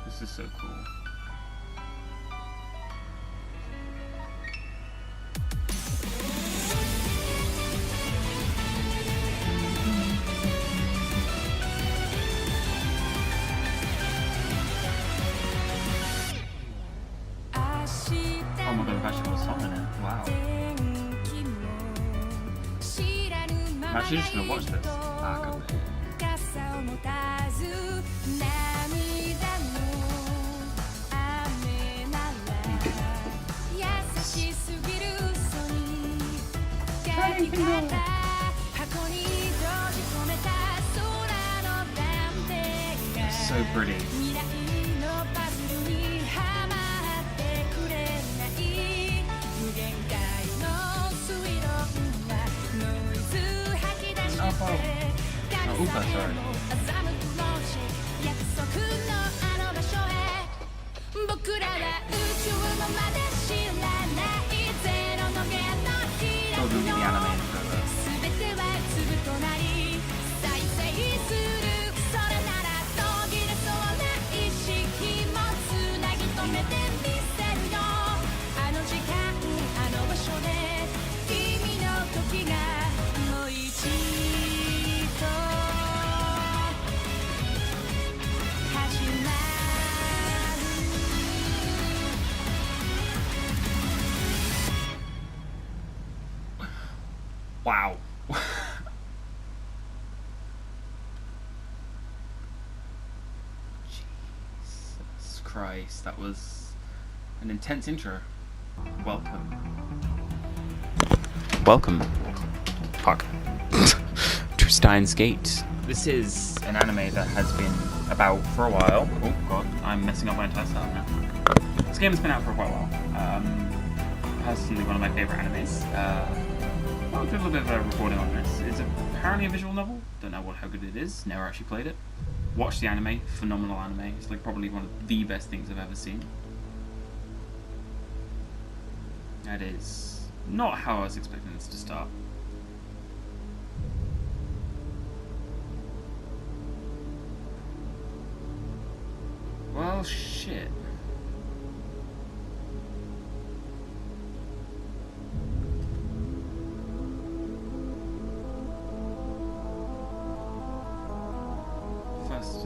This is so cool. Oh my god, I've actually got a song in it. Wow. I'm actually just gonna watch this. Ah, God. It's so pretty. Oh, Upa, sorry. Told me the anime Wow. Jesus Christ, that was an intense intro. Welcome. Fuck. To Steins Gate. This is an anime that has been about for a while. Oh god, I'm messing up my entire style now. This game has been out for quite a while. Personally, one of my favourite animes. I'll do a little bit of a recording on this. It's apparently a visual novel. Don't know how good it is. Never actually played it. Watched the anime. Phenomenal anime. It's like probably one of the best things I've ever seen. That is not how I was expecting this to start. Well, shit.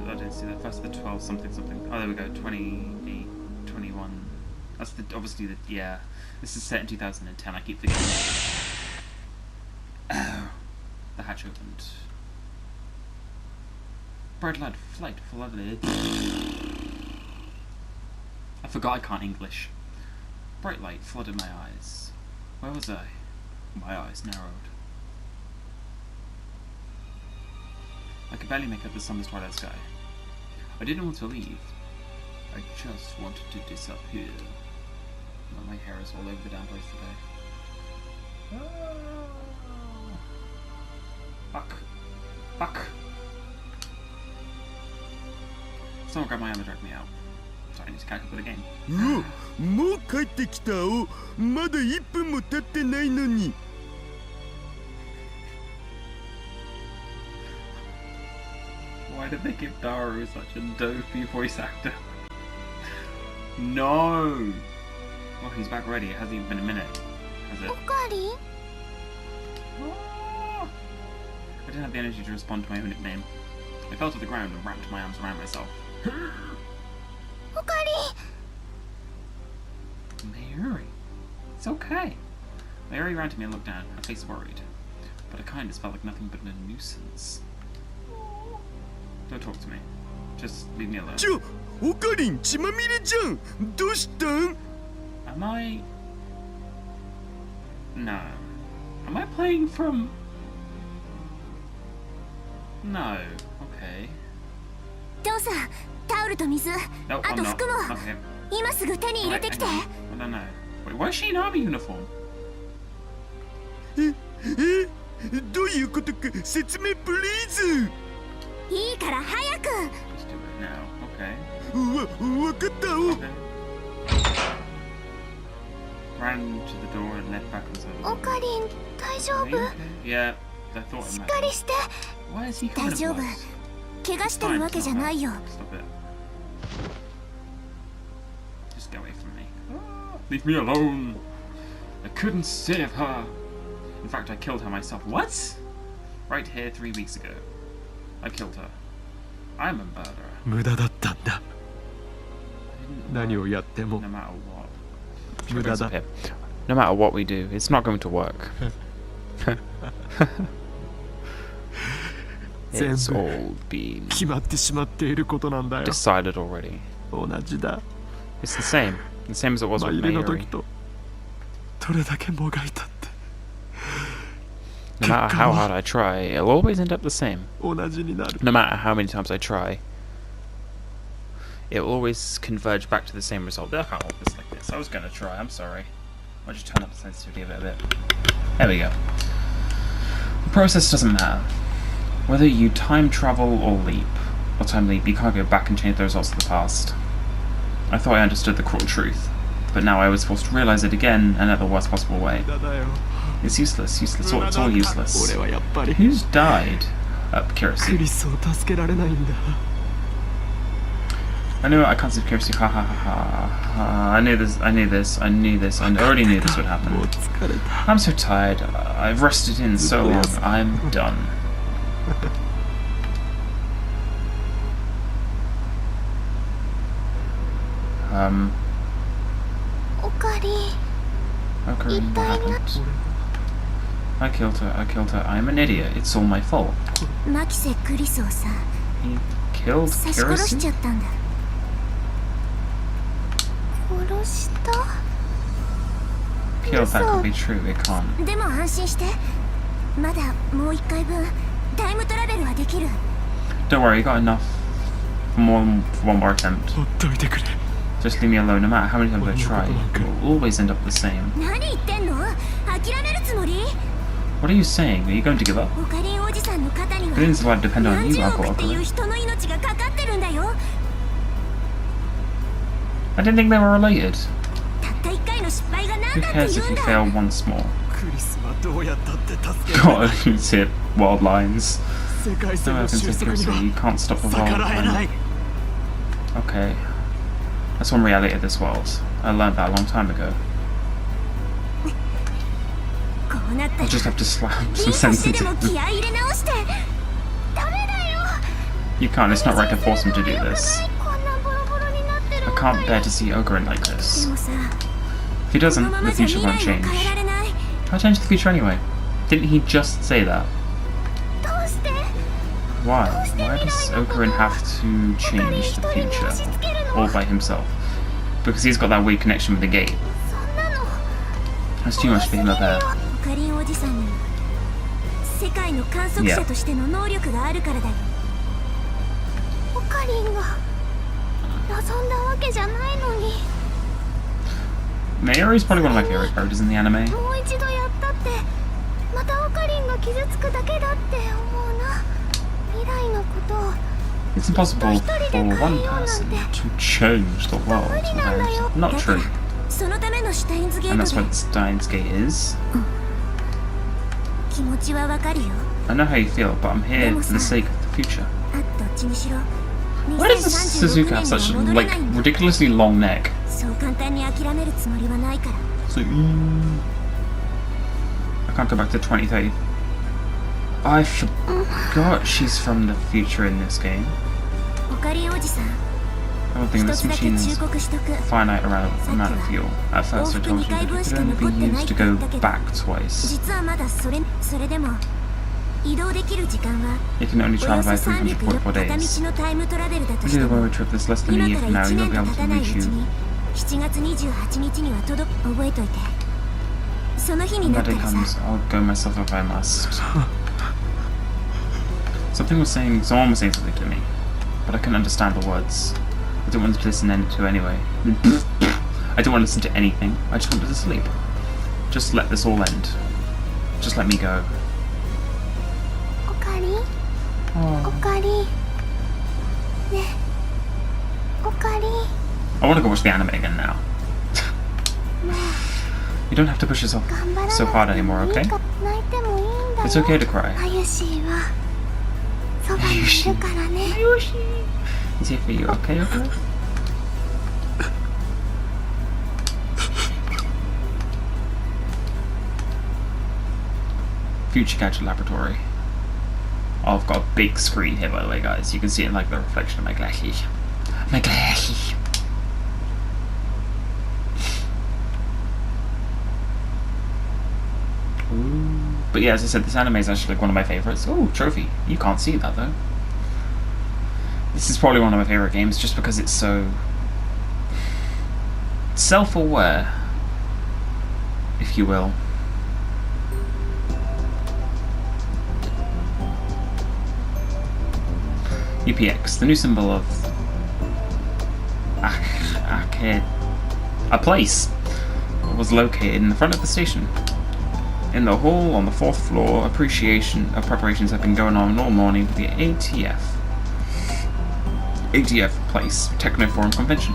I didn't see that. First the 12 something. Oh, there we go. 20, 21. That's obviously the, yeah. This is set in 2010. I keep forgetting. Oh, the hatch opened. Bright light, flight, lovely. I forgot I can't English. Bright light flooded my eyes. Where was I? My eyes narrowed. I could barely make out the summer's twilight sky. I didn't want to leave. I just wanted to disappear. Well, my hair is all over the damn place today. Oh. Fuck. Someone grab my arm and drag me out. So I need to catch up with the game. More 帰ってきたお。まだ1分も経ってないのに。Why did they give Daru such a dopey voice actor? No! Oh, he's back ready. It hasn't even been a minute, has it? Oh. I didn't have the energy to respond to my own nickname. I fell to the ground and wrapped my arms around myself. Mayuri! It's okay. Mayuri ran to me and looked down, her face worried. But her kindness felt like nothing but a nuisance. Don't talk to me. Just leave me alone. Am I... No. Am I playing from... No. Okay. No, I'm not. Okay. I don't know. Wait, why is she in army uniform? どういうことか説明プリーズ。いいから早く。 Just do it now. Okay. わかったお。Okay. Ran to the door and led back inside. オカリン、大丈 Are 夫？ you okay? Yeah, I thought し I っかり might. して。 Why is he coming 大丈夫。怪我してるわけじゃないよ。Stop it. Get away from me. Leave me alone. I couldn't save her. In fact, I killed her myself. What? Right here 3 weeks ago. I killed her. I'm a murderer. 無駄だったんだ。 I didn't 何をやっても No matter what. 無駄だ。 Here. No matter what we do, it's not going to work. It's 全部 all been 決まってしまっていることなんだよ。 decided already. 同じだ。 It's the same. The same as it was マ with イレの Mayuri. 時とどれだけもがいたって No matter how hard I try, it'll always end up the same. 同じになる。 No matter how many times I try, it will always converge back to the same result. I can't hold this like this. I was going to try, I'm sorry. Why don't you turn up the sensitivity of it a bit? There we go. The process doesn't matter. Whether you time travel or leap, or time leap, you can't go back and change the results of the past. I thought I understood the cruel truth, but now I was forced to realize it again and at the worst possible way. 無駄だよ。 It's useless, it's all useless. 俺はやっぱり Who's died? Curiosity. クリスを助けられないんだ。 I knew it, I can't save Curiosity, ha ha ha ha. I knew this, I already knew this would もう happen. 疲れた。 I'm so tired, I've rested in so long, I'm done. Okari. Okay, what happened? I killed her, I'm an idiot, it's all my fault. マキセ・クリスをさ He killed 刺し殺しち Curiosity? ゃったんだ。殺した？ Peel, that could be true, it can't. でも安心して。まだもう一回分タイムトラベルはできる。 Don't worry, you got enough for one more attempt. ほっといてくれ。 Just leave me alone, no matter how many times I try, it will always end up the same. 何言ってんの？諦めるつもり？ What are you saying? Are you going to give up? オカリンおじさんの肩には Billions of lives depend on 何 you, 十 Uncle 億っていう Okari. 人の命がかかってるんだよ。 I didn't think they were related. たった一回の失敗が何 Who だって cares 言 if うん you だ。 fail once more? クリスはどうやったって助けられない。 God, you hit wild lines. 世界 No 線 one の can 収 save 束に Curiosity, you は can't stop the 逆 world. らえない。 Okay. That's one reality of this world. I learned that a long time ago. こうなった I'll ら just have to slam 凛 some として sense でも into 気合い入れ直して。ダメだよ。 You can't, it's not right to force him to do this. こんなボロボロになってる I んだ can't よ。 bear to see Ogren like で this. もさ、 If he この doesn't, まま the じゃ future 未 won't 来も change. 変えられない。 I'll change the future anyway. Didn't he just say that? どうして？ Why? Why does Ogren have to change the future all by himself? Because he's got that weird connection with the gate. そんなの。 That's too much for him up there. オカリンおじさんには世界の観測者としての能力があるからだよ。オカリンが望んだわけじゃないのに。 Mayuri's probably one of my favorite characters in the anime. もう一度やったってまたオカリンが傷つくだけだって思うな。未来のことを It's impossible for one person to change the world. That's not true. そのためのシュタインズゲー And ト that's で what Steins Gate is. 気持ちはわかるよ。 I know how you feel, but I'm here for the sake of the future. どっちにしろ Why does this 2036 Suzuka have 年 such には戻 like らないんだ。 ridiculously long neck? そう簡単に諦めるつもりはないから。 So I can't go back to 2030. I forgot she's from the future in this game. オカリンおじさん、 I don't think 一 this つだけ machine 忠 is 告しとく。 finite amount of fuel. At first I told you that it could only be used to go back twice. 実はまだそれでも移動できる時間は It can only お travel よそ by 344 304片 days. 道のタイムトラベルだと If し you て do a も road trip that's less than a 今 year か from ら now, 1 you'll 年 be と able 経 to たないう reach ち you. に7月28日には覚えといて。その日に When なっ that た day ら comes, さ、 I'll go myself if I must. Someone was saying something to me, but I couldn't understand the words. I didn't want to listen to anyway. I didn't want to listen to anything. I just wanted to sleep. Just let this all end. Just let me go. オカリン、 Oh. オカリン、ねえ、オカリン。 I want to go watch the anime again now. You don't have to push yourself 頑張らな so く hard て anymore, もいい okay? か泣いてもいいんだよ。 It's okay to cry. あゆしーはそばにいるからね。 Is here for you, okay? Okay? Future Gadget Laboratory. Oh, I've got a big screen here, by the way, guys. You can see it in like the reflection of my glasses. My glasses. Ooh. But yeah, as I said, this anime is actually like one of my favorites. Ooh, trophy. You can't see that though. This is probably one of my favorite games just because it's so self-aware, if you will. UPX, the new symbol of a place was located in the front of the station. In the hall on the 4th floor, preparations have been going on all morning for the ATF place, Techno Forum Convention.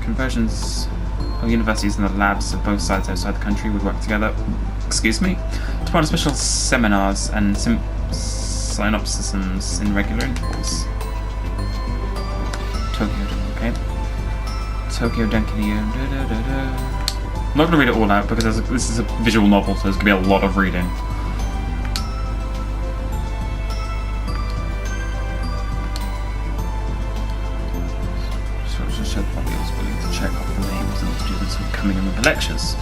Conversions of universities and the labs of both sides outside the country would work together, to put on special seminars and synopsisms in regular intervals. Tokyo, okay. Tokyo Denki. I'm not going to read it all out because this is a visual novel, so there's going to be a lot of reading. So I just said probably I was willing to check off the names of the students who were coming in with the lectures.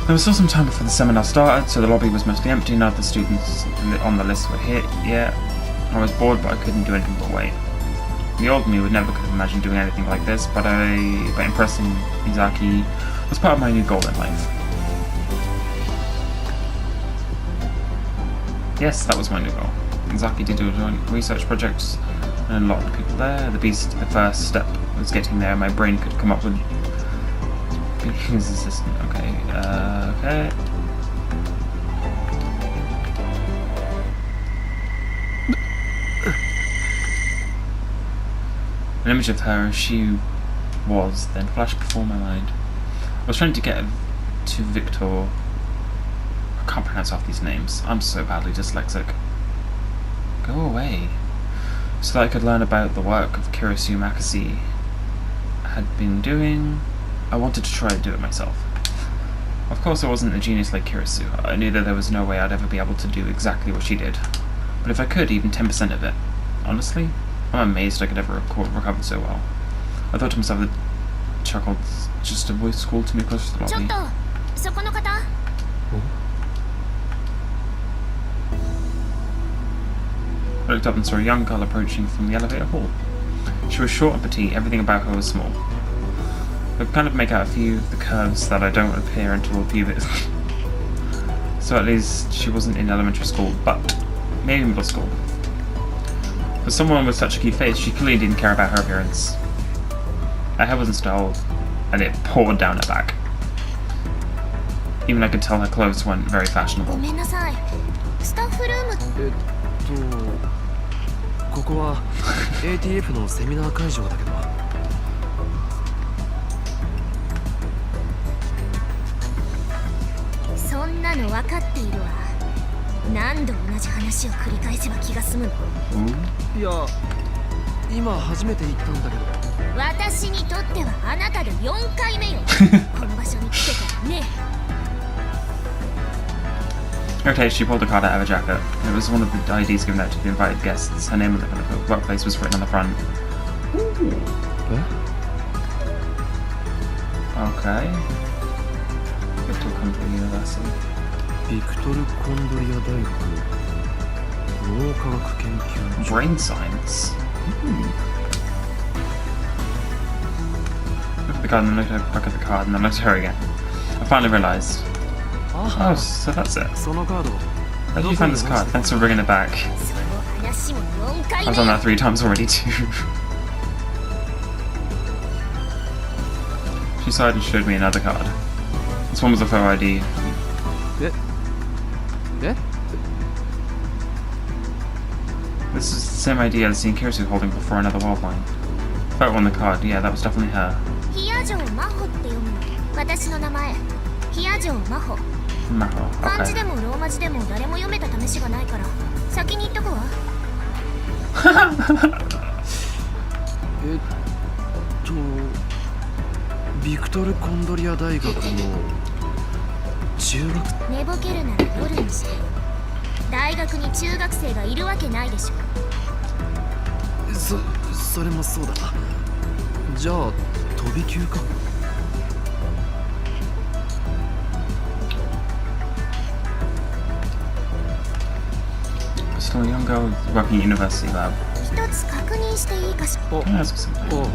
There was still some time before the seminar started, so the lobby was mostly empty. None of the students on the list were here yet. I was bored, but I couldn't do anything but wait. The old me would never could have imagined doing anything like this, but by impressing Izaki was part of my new goal in life. Yes, that was my new goal. Izaki did do a joint research project, and a lot of people there. The first step was getting there. My brain could come up with his assistant. Okay. An image of her as she was then flashed before my mind. I was trying to get to Victor. I can't pronounce half these names. I'm so badly dyslexic. Go away. So that I could learn about the work of Kirisu Makasi had been doing. I wanted to try to do it myself. Of course I wasn't a genius like Kirisu. I knew that there was no way I'd ever be able to do exactly what she did. But if I could, even 10% of it. Honestly, I'm amazed I could ever recover so well. I thought to myself that chuckled. Just a voice called to me close to the lobby. I looked up and saw a young girl approaching from the elevator hall. She was short and petite, everything about her was small. I could kind of make out a few of the curves that I don't appear until puberty. So at least she wasn't in elementary school, but maybe middle school. For someone with such a cute face, she clearly didn't care about her appearance. Her hair wasn't styled, and it poured down her back. Even I could tell her clothes weren't very fashionable. ここは ATF のセミナー会場だけど。そんなの分かっているわ。何度同じ話を繰り返せば気が済むの。いや、今初めて行ったんだけど。私にとってはあなたで4回目よ。この場所に来てからね。Okay, she pulled a card out of her jacket. It was one of the IDs given out to the invited guests. Her name and the workplace was written on the front. Okay. Victor Country University. Victor Condria 大学脳科学研究所 Brain science. Look at the card and then looked back at the card and then looked at her again. I finally realised. Oh, so that's it. How did you find this card? Thanks for bringing it back. I've done that 3 times already too. She sighed and showed me another card. This one was a photo ID. This is the same ID I'd seen Kirisu holding before another world line. Photo on the card, yeah, that was definitely her. Maho, okay. Victor Condria 大学の中学。寝ぼけるなら夜にして。大学に中学生がいるわけないでしょ。それもそうだな。じゃあ飛び級か。Still a young girl working at University Lab. 一つ確認していいかしら。 Can I ask something? Sure.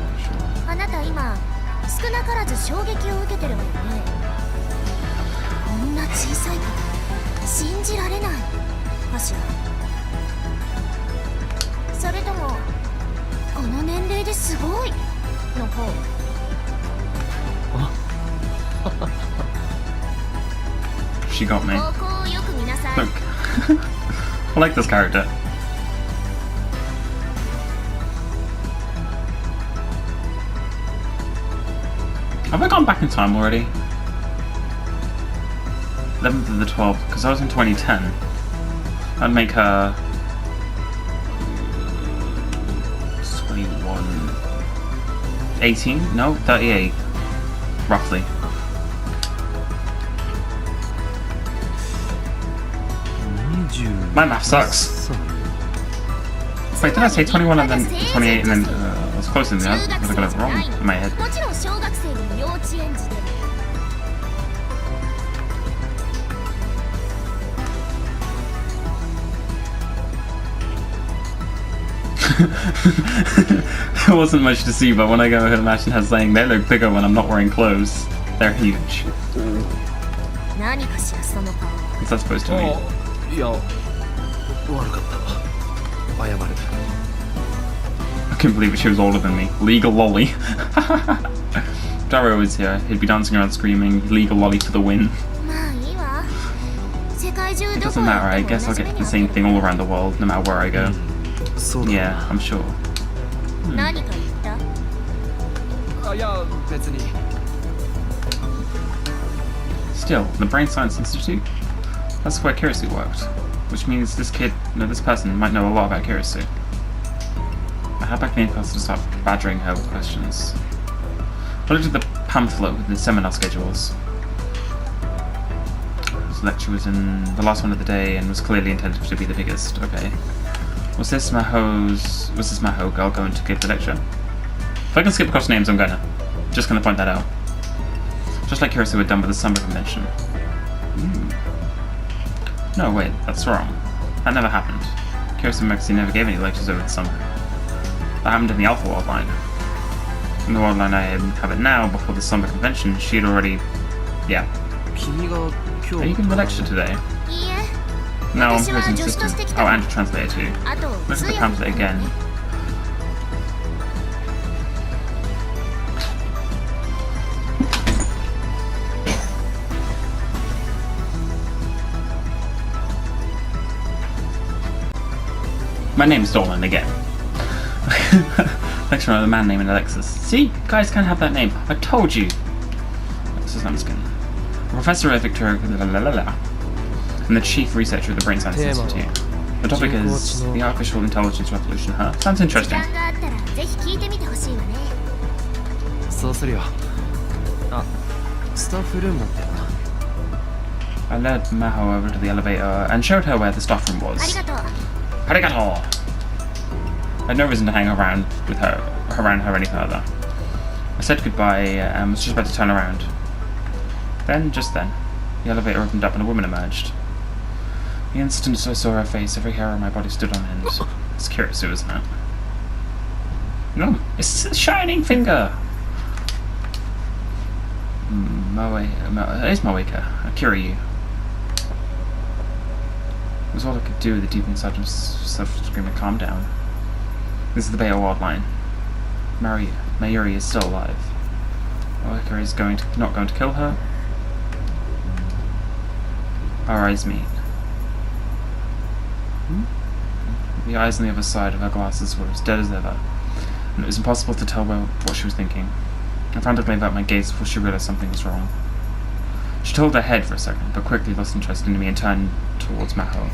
あなた今少なからず衝撃を受けてるわよね。こんな小さい子信じられないかしら。それともこの年齢ですごいの方。She got me. ここをよく見なさい。 Look. I like this character. Have I gone back in time already? 11th to the 12th, because I was in 2010. I'd make her 21, 18? No, 38, roughly. My math sucks. Wait, did I say 21 and then 28 and then I was close to the other? I got it wrong in my head. もちろん小学生でも幼稚園児でも。There wasn't much to see, but when I go ahead and imagine her saying they look bigger when I'm not wearing clothes. They're huge. 何かしらその顔。 What's that supposed to mean? いや悪かったわ。謝る。 I couldn't believe it, she was older than me. Legal lolly. Darrow was here. He'd be dancing around screaming, legal lolly for the win. まあいいわ。世界中 It どこ doesn't へ matter, 行 I っても guess 同 I'll じ目 get に the 遭う same thing all around the world, no matter where I go. そうだな。 Yeah, I'm sure. 何か言った？あ、いや別に。 Still, the Brain Science Institute? That's where Kirisu worked. Which means this person might know a lot about Kirisu. I had back the impulse to start badgering her with questions. I looked at the pamphlet with the seminar schedules. This lecture was in the last one of the day and was clearly intended to be the biggest. Okay. Was this Maho girl going to give the lecture? If I can skip across names, I'm gonna. Just gonna point that out. Just like Kirisu had done with the summer convention. No, wait, that's wrong. That never happened. Kirisu Maxi never gave any lectures over the summer. That happened in the Alpha World Line. In the World Line I have it now, before the summer convention, she had already... Yeah. 君が今 Are you 日 giving the lecture today? いいえ。 No, I'm 私は his 助手と assistant. してきた Oh, の。 and a translator too. あと Look at 通 the 訳 pamphlet だ again. ね。 My name's Dolan again. Lecturer on the man named Alexis. See? Guys can't have that name. I told you. Alexis Lamskin. Professor of Victoria and the chief researcher of the Brain Science Institute. The topic is the artificial intelligence revolution, huh? Sounds 時 interesting. 間があったらぜひ聞いてみてほしいわね。そうするよ。あ、スタッフルームだったよな。 I led Maho over to the elevator and showed her where the staff room あり was. がとう。 Arigato! I had no reason to hang around her any further. I said goodbye and was just about to turn around. Just then, the elevator opened up and a woman emerged. The instant I saw her face, every hair on my body stood on end. It's Kirisu, isn't it? No, it's a shining finger! It is Moeka. I carry you. It was all I could do with the deep inside myself screaming, calm down. This is the Bay Award line. Mayuri is still alive. Moeka is not going to kill her. Our eyes meet. The eyes on the other side of her glasses were as dead as ever, and it was impossible to tell what she was thinking. I frantically averted my gaze before she realized something was wrong. She tilted her head for a second, but quickly lost interest in me and turned towards Maho.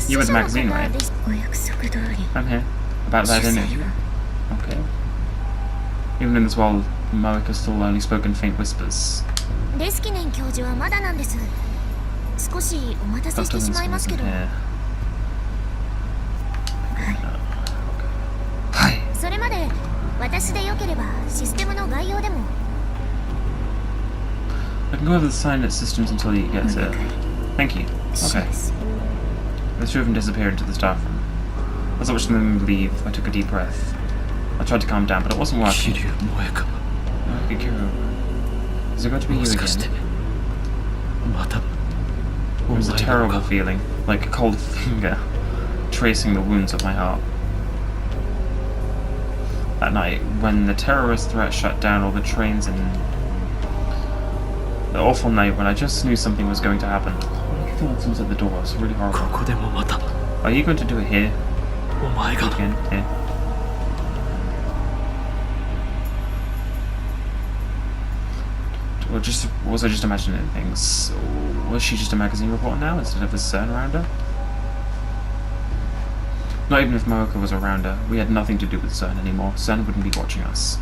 You were the magazine, right? I'm here. About that interview. Okay. Even in this world, Moeka still only spoke in faint whispers. レスキネン教授はまだなんです。少しお待たせしてしまいますけど。はい。それまで私でよければシステムの概要でも。I can go over the silent systems until he gets it. Thank you. Okay. The two of them disappeared into the staff room. As I watched them leave, I took a deep breath. I tried to calm down, but it wasn't working. Is it going to be you again? It was a terrible feeling, like a cold finger tracing the wounds of my heart. That night, when the terrorist threat shut down all the trains and the awful night when I just knew something was going to happen. I feel like someone's at the door. It's really horrible. Are you going to do it here? Again? Here. Or was I just imagining things? Or was she just a magazine reporter now instead of a CERN around her? Not even if Maoka was around her. We had nothing to do with CERN anymore. CERN wouldn't be watching us.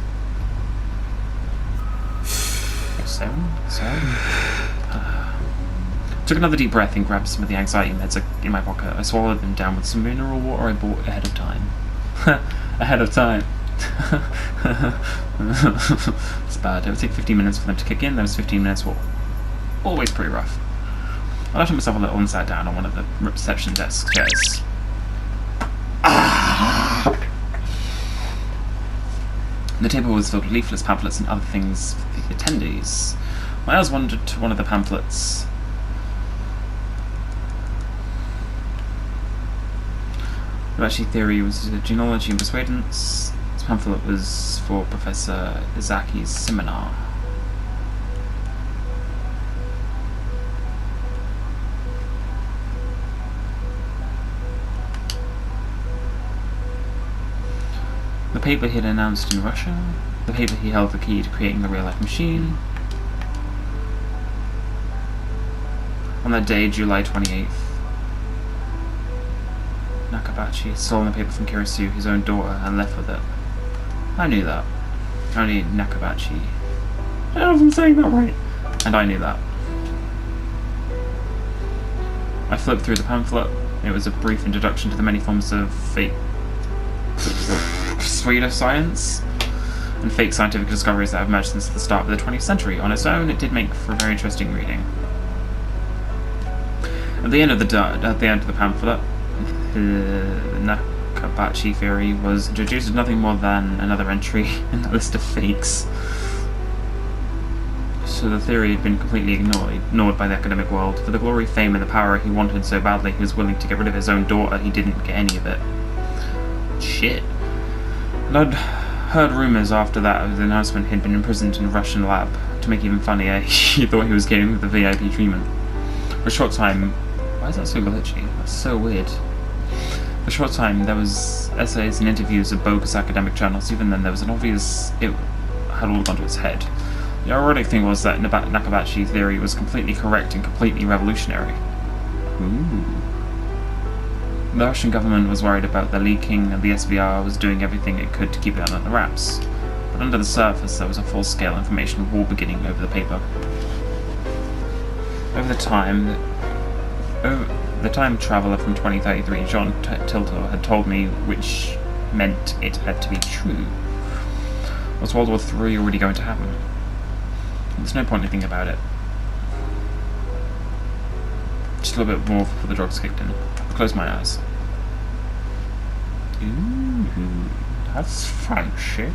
Took another deep breath and grabbed some of the anxiety meds in my pocket. I swallowed them down with some mineral water I bought ahead of time. Ahead of time. It's bad. It would take 15 minutes for them to kick in. Those 15 minutes were always pretty rough. I left myself a little and sat down on one of the reception desk chairs. The table was filled with leaflets, pamphlets, and other things for the attendees. My eyes wandered to one of the pamphlets. The Abachi theory was a genealogy and persuadance. This pamphlet was for Professor Izaki's seminar. The paper he had announced in Russia, the paper he held the key to creating the real-life machine. On that day, July 28th, Nakabachi had stolen the paper from Kirisu, his own daughter, and left with it. I knew that. Only Nakabachi. I don't know if I'm saying that right. And I knew that. I flipped through the pamphlet. It was a brief introduction to the many forms of fake pseudoscience and fake scientific discoveries that have emerged since the start of the 20th century. On its own, it did make for very interesting reading. At the end of the pamphlet, the Nakabachi theory was introduced as nothing more than another entry in the list of fakes. So the theory had been completely ignored by the academic world. For the glory, fame, and the power he wanted so badly, he was willing to get rid of his own daughter. He didn't get any of it. Shit. And I'd heard rumours after that of the announcement he'd been imprisoned in a Russian lab. To make it even funnier, he thought he was getting the VIP treatment. For a short time... Why is that so glitchy? That's so weird. For a short time, there was essays and interviews of bogus academic journals. Even then, there was an obvious... It had all gone to its head. The ironic thing was that Nakabachi's theory was completely correct and completely revolutionary. Ooh. The Russian government was worried about the leaking, and the SVR was doing everything it could to keep it under wraps. But under the surface, there was a full-scale information war beginning over the paper. Over the time traveller from 2033, John Tilto had told me, which meant it had to be true. Was World War III already going to happen? There's no point in thinking about it. Just a little bit more before the drugs kicked in. I closed my eyes. Ooh, that's fancy.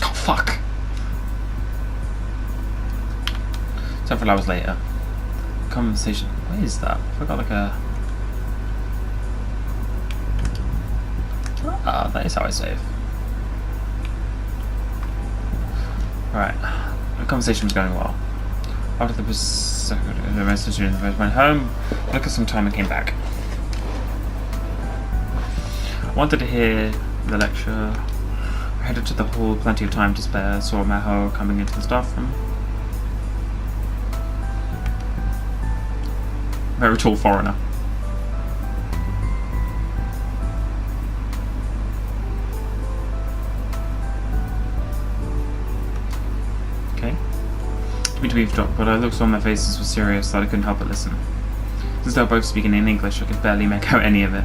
Oh, fuck! Several hours later, conversation. What is that? I got like a... Ah, that is how I save. Right. The conversation was going well. After the message went home, looked at some time and came back. I wanted to hear the lecture. I headed to the hall, plenty of time to spare, saw Maho coming into the staff room. Very tall foreigner. to eavesdrop, but I looked on their faces were serious that I couldn't help but listen. Since they were both speaking in English, I could barely make out any of it.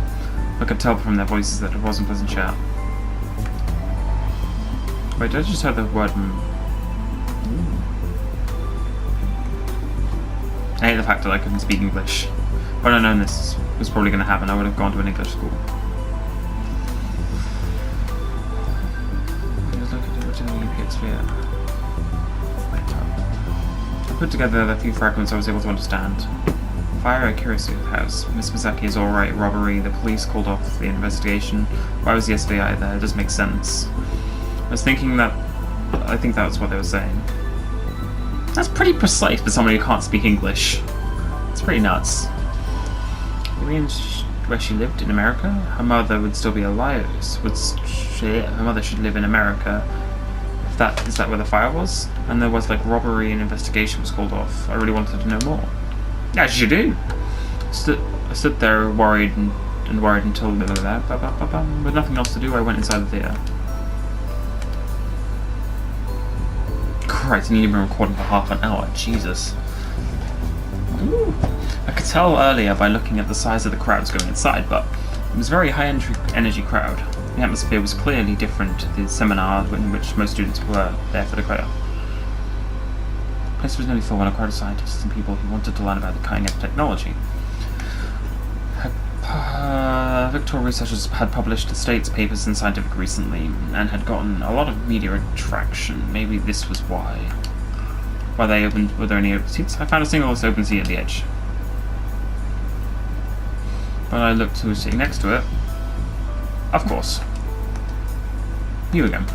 I could tell from their voices that it wasn't pleasant chat. Wait, did I just hear the word I hate the fact that I couldn't speak English. If I'd known this was probably going to happen, I would have gone to an English school. I put together the few fragments I was able to understand. Fire at Kirisu house. Miss Misaki is alright. Robbery. The police called off the investigation. Why was yesterday either? It doesn't make sense. I was thinking that... I think that's what they were saying. That's pretty precise for someone who can't speak English. It's pretty nuts. You mean where she lived in America? Her mother would still be alive. Her mother should live in America. Is that where the fire was? And there was like robbery and investigation was called off. I really wanted to know more. As you do. I stood there worried and worried until with nothing else to do. I went inside the theatre. Christ, I nearly been recording for half an hour. Jesus. Ooh. I could tell earlier by looking at the size of the crowds going inside, but it was a very high energy crowd. The atmosphere was clearly different to the seminar in which most students were there for the credit. The place was nearly full when a crowd of scientists and people who wanted to learn about the cutting-edge technology. Victoria researchers had published the state's papers in Scientific recently and had gotten a lot of media attraction. Maybe this was why. Were there any open seats? I found a single open seat at the edge. But I looked who was sitting next to it. Of course. You again.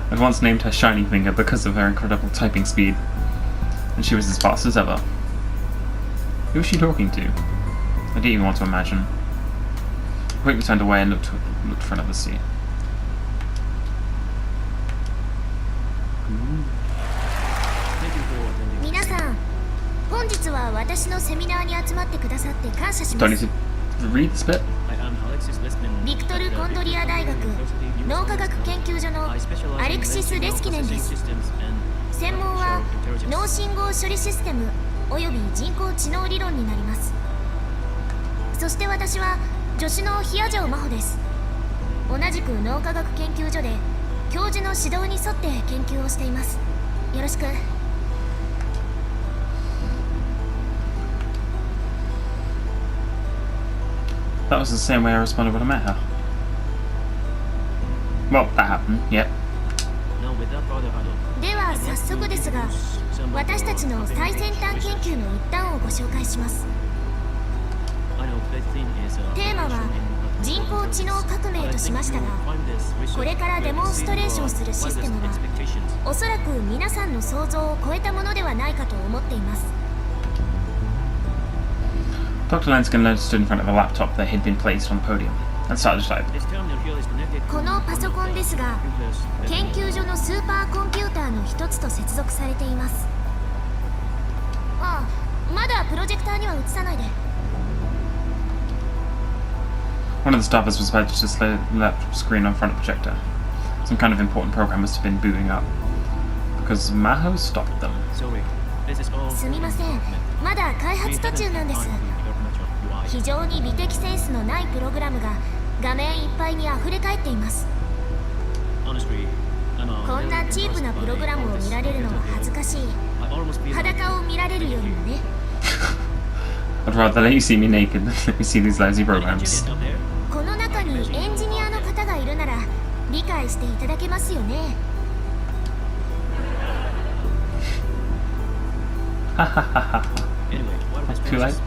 I'd once named her Shiny Finger because of her incredible typing speed. And she was as fast as ever. Who was she talking to? I didn't even want to imagine. I quickly turned away and looked for another seat. Do I need to read this bit? ビクトル・コンドリア大学脳科学研究所のアレクシス・レスキネンです。専門は脳信号処理システムおよび人工知能理論になります。そして私は助手の比谷城真帆です。同じく脳科学研究所で教授の指導に沿って研究をしています。よろしく。That was the same way I responded when I met her. Well, that happened, yep. では早速ですが、私たちの最先端研究の一端をご紹介します。テーマは人工知能革命としましたが、これからデモンストレーションするシステムはおそらく皆さんの想像を超えたものではないかと思っています。Dr. Lenskin stood in front of a laptop that had been placed on the podium and started to type. このパソコンですが、研究所のスーパーコンピューターの一つと接続されています。ああ、まだプロジェクターには映さないで。One of the staffers was about to display the laptop screen on front of the projector. Some kind of important program must have been booting up because Maho stopped them. すみません、まだ開発途中なんです。非常に美的センスのないプログラムが画面いっぱいにあふれ返っています。こんなチープなプログラムを見られるのは恥ずかしい。裸を見られるよりもね。I'd rather let you see me naked than let me see these lousy programs. この中にエンジニアの方がいるなら理解していただけますよね。はははは。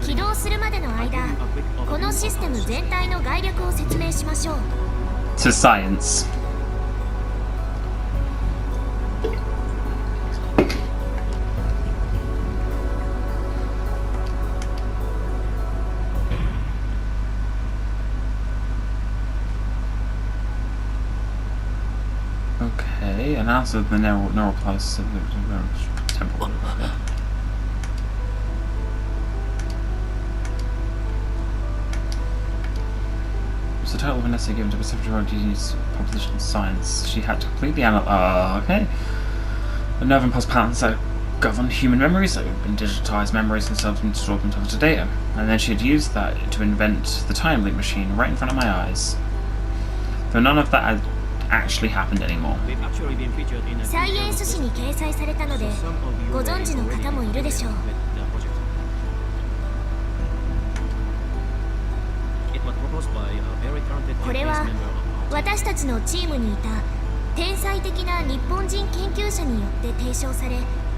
起動するまでの間、このシステム全体の概略を説明しましょう。To science. Okay, and answer the neural plus of the temple. Yeah. title of Vanessa given to Pacific Genius Proposition Science. She had to completely okay. The nerve impulse patterns that govern human memories that have been digitized memories and stored them into data. And then she had used that to invent the time leap machine right in front of my eyes. Though none of that had actually happened anymore. サイエンス誌に掲載されたのでご存知の方もいるでしょう。これは私たちのチームにいた天才的な日本人研究者によって提唱され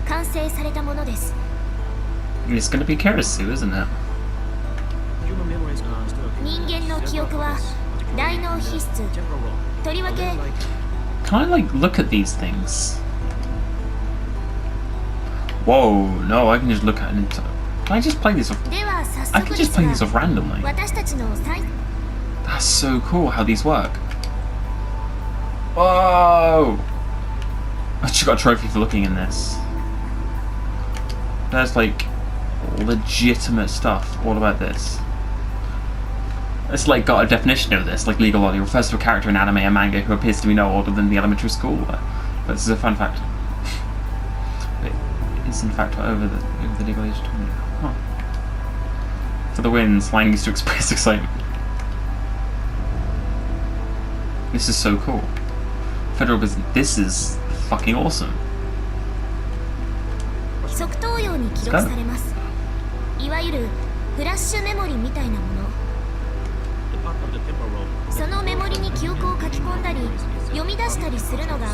完成されたものです。 It's gonna be Karasu, isn't it? 人間の記憶は大脳皮質。とりわけ Can I like look at these things? Whoa, no, I can just look at it. Can I just play these off? では早 I 速 can で just す play が these off randomly. 私たちのサイ That's so cool how these work. Whoa! I just got a trophy for looking in this. There's like legitimate stuff all about this. It's like got a definition of this, like legal LOLI refers to a character in anime and manga who appears to be no older than the elementary school. But this is a fun fact. It is in fact over the legal age of 20. Huh. For the win, Slime used to express excitement. This is so cool. Federal business. This is fucking awesome. 側頭葉に記録されます。いわゆるフラッシュメモリみたいなもの。そのメモリに記憶を書き込んだり読み出したりするのが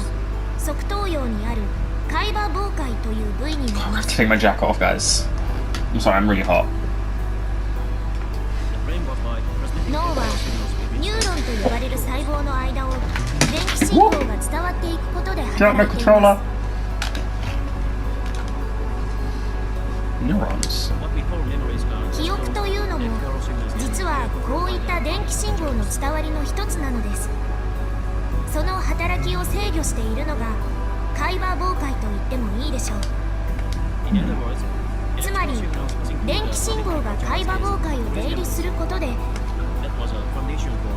側頭葉にある海馬傍回という部位になり I'm ま gonna す。 take my jacket off, guys. I'm sorry, I'm really hot. 脳はニューロンと呼ばれる細胞の間を電気信号が伝わっていくことで Get out my 働いていま controller. す。 Neurons. 記憶というのも実はこういった電気信号の伝わりの一つなのです。その働きを制御しているのが海馬傍回と言ってもいいでしょう。つまり電気信号が海馬傍回を出入りすることで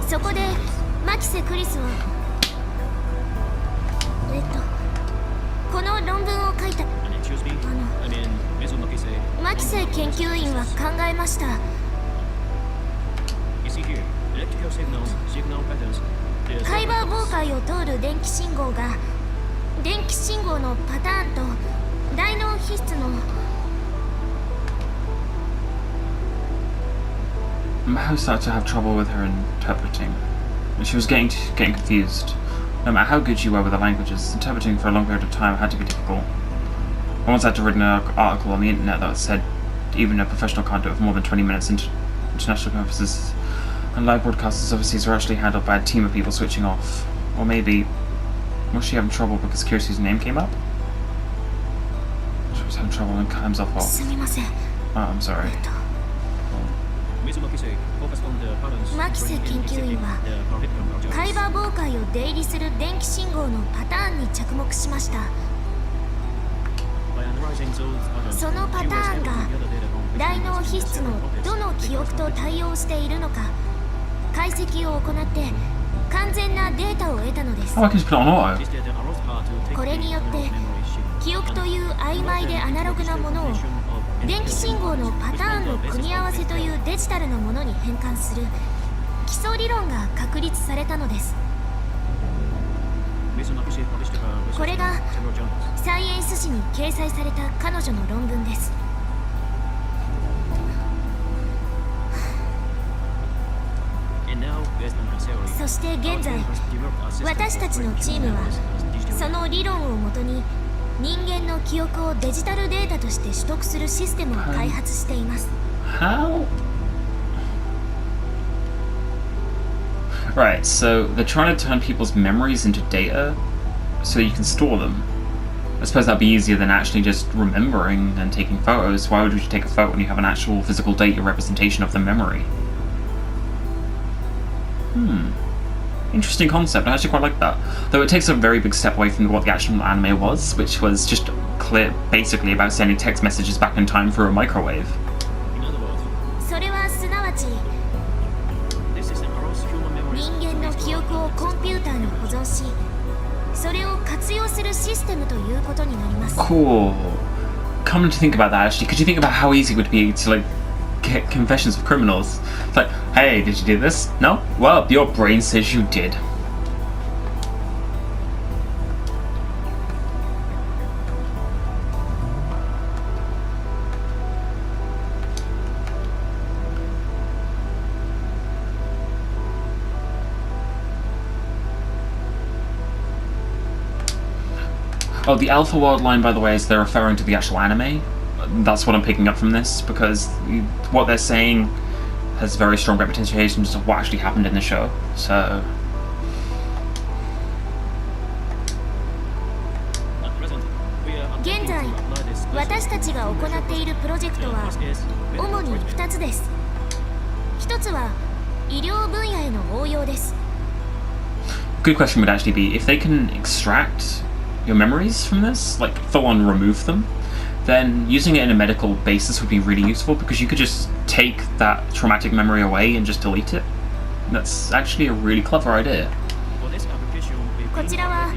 そこでマキセ・クリスはこの論文を書いたマキセ研究員は考えました。海馬傍回を通る電気信号が電気信号のパターンと大脳皮質の Maho started to have trouble with her interpreting. She was getting confused. No matter how good you were with the languages, interpreting for a long period of time had to be difficult. I once had to read an article on the internet that said even a professional can't do it for more than 20 minutes. International conferences and live broadcasts overseas are actually handled by a team of people switching off. Or maybe, was she having trouble because Kirisu's name came up? She was having trouble and cut himself off. すみません。 Oh, I'm sorry. マキセ研究員は海馬傍回を出入りする電気信号のパターンに着目しました。そのパターンが大脳皮質のどの記憶と対応しているのか解析を行って完全なデータを得たのです。 Oh, I can just put it on auto. これによって記憶という曖昧でアナログなものを電気信号のパターンの組み合わせというデジタルなものに変換する基礎理論が確立されたのです。これがサイエンス誌に掲載された彼女の論文です。そして現在私たちのチームはその理論をもとに人間の記憶をデジタルデータとして取得するシステムを開発しています。 How? Right, so they're trying to turn people's memories into data so you can store them. I suppose that'd be easier than actually just remembering and taking photos. Why would you take a photo when you have an actual physical data representation of the memory? Interesting concept. I actually quite like that. Though it takes a very big step away from what the actual anime was, which was just clear, basically about sending text messages back in time through a microwave. それはすなわち人憶をコンピューターに保存し、それを活用するシステムということになります。 Cool. Come to think about that, actually, could you think about how easy it would be to like get confessions of criminals? It's like, hey, did you do this? No? Well, your brain says you did. Oh, the Alpha World line, by the way, is they're referring to the actual anime. That's what I'm picking up from this, because what they're saying has very strong representations of what actually happened in the show, so... 現在、私たちが行っているプロジェクトは主に2つです。1つは医療分野への応用です。 Good question would actually be, if they can extract your memories from this, like full on remove them, then using it in a medical basis would be really useful, because you could just take that traumatic memory away and just delete it. That's actually a really clever idea. こちらは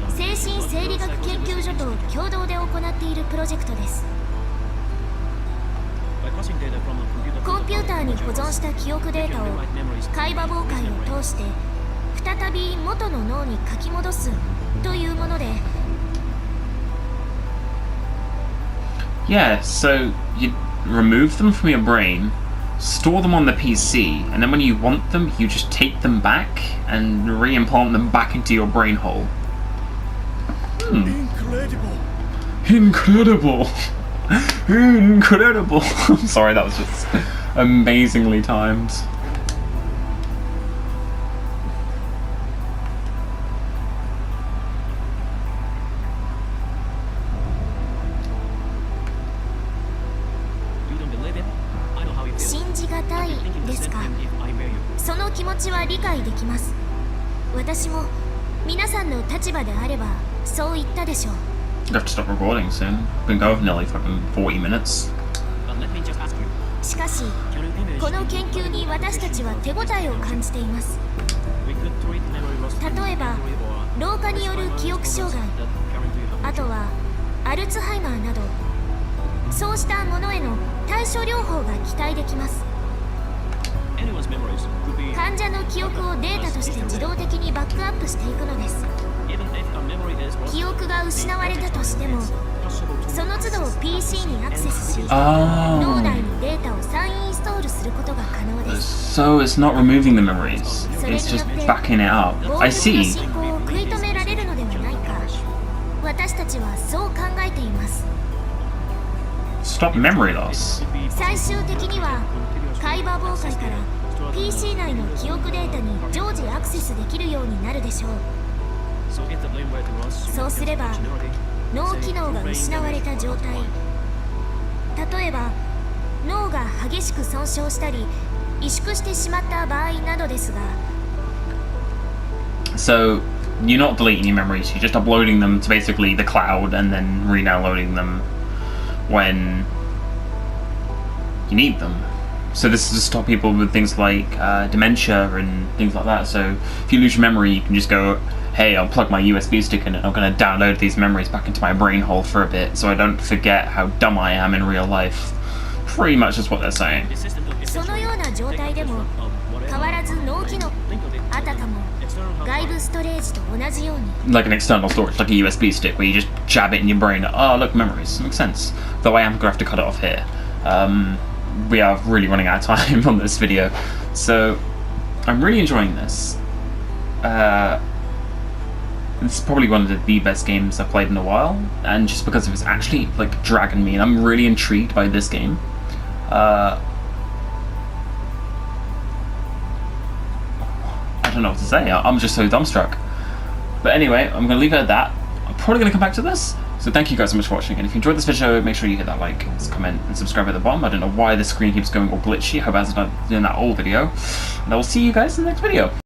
精神生理学研究所と共同で行っているプロジェクトです。コンピューターに保存した記憶データを海馬妨害を通して再び元の脳に書き戻すというもので。 Yeah, so you remove them from your brain, store them on the PC, and then when you want them, you just take them back and re-implant them back into your brain hole. Incredible. Incredible! Incredible! I'm sorry, that was just amazingly timed. You have to stop recording soon. Been going for nearly fucking 40 minutes. しかし、この研究に私たちは手応えを感じています。例えば、老化による記憶障害、あとはアルツハイマーなど、そうしたものへの対処療法が期待できます。患者の記憶をデータとして自動的にバックアップしていくのです。記憶が失われたとしても、その都度 PC にアクセスし、脳内にデータを再インストールすることが可能です。So it's not removing the memories, it's just backing it up. I see. 進行を食い止められるのではないか、私たちはそう考えています。Stop memory loss. 最終的には海馬妨害から PC 内の記憶データに常時アクセスできるようになるでしょう。そうすれば脳機能が失われた状態、例えば脳が激しく損傷したり萎縮してしまった場合などですが。 So you're not deleting your memories, you're just uploading them to basically the cloud and then re-downloading them when you need them. So this is to stop people with things like dementia and things like that. So if you lose your memory, you can just go, hey, I'll plug my USB stick in and I'm going to download these memories back into my brain hole for a bit so I don't forget how dumb I am in real life. Pretty much is what they're saying. そのような状態でも変わらず脳機能、あたかも外部ストレージと同じように。 Like an external storage, like a USB stick where you just jab it in your brain. Oh, look, memories. Makes sense. Though I am going to have to cut it off here. We are really running out of time on this video. So I'm really enjoying this. This is probably one of the best games I've played in a while, and just because it was actually like dragging me, and I'm really intrigued by this game. I don't know what to say. I'm just so dumbstruck. But anyway, I'm going to leave it at that. I'm probably going to come back to this. So thank you guys so much for watching, and if you enjoyed this video, make sure you hit that like, comment, and subscribe at the bottom. I don't know why the screen keeps going all glitchy. I hope it hasn't done that all video. And I will see you guys in the next video.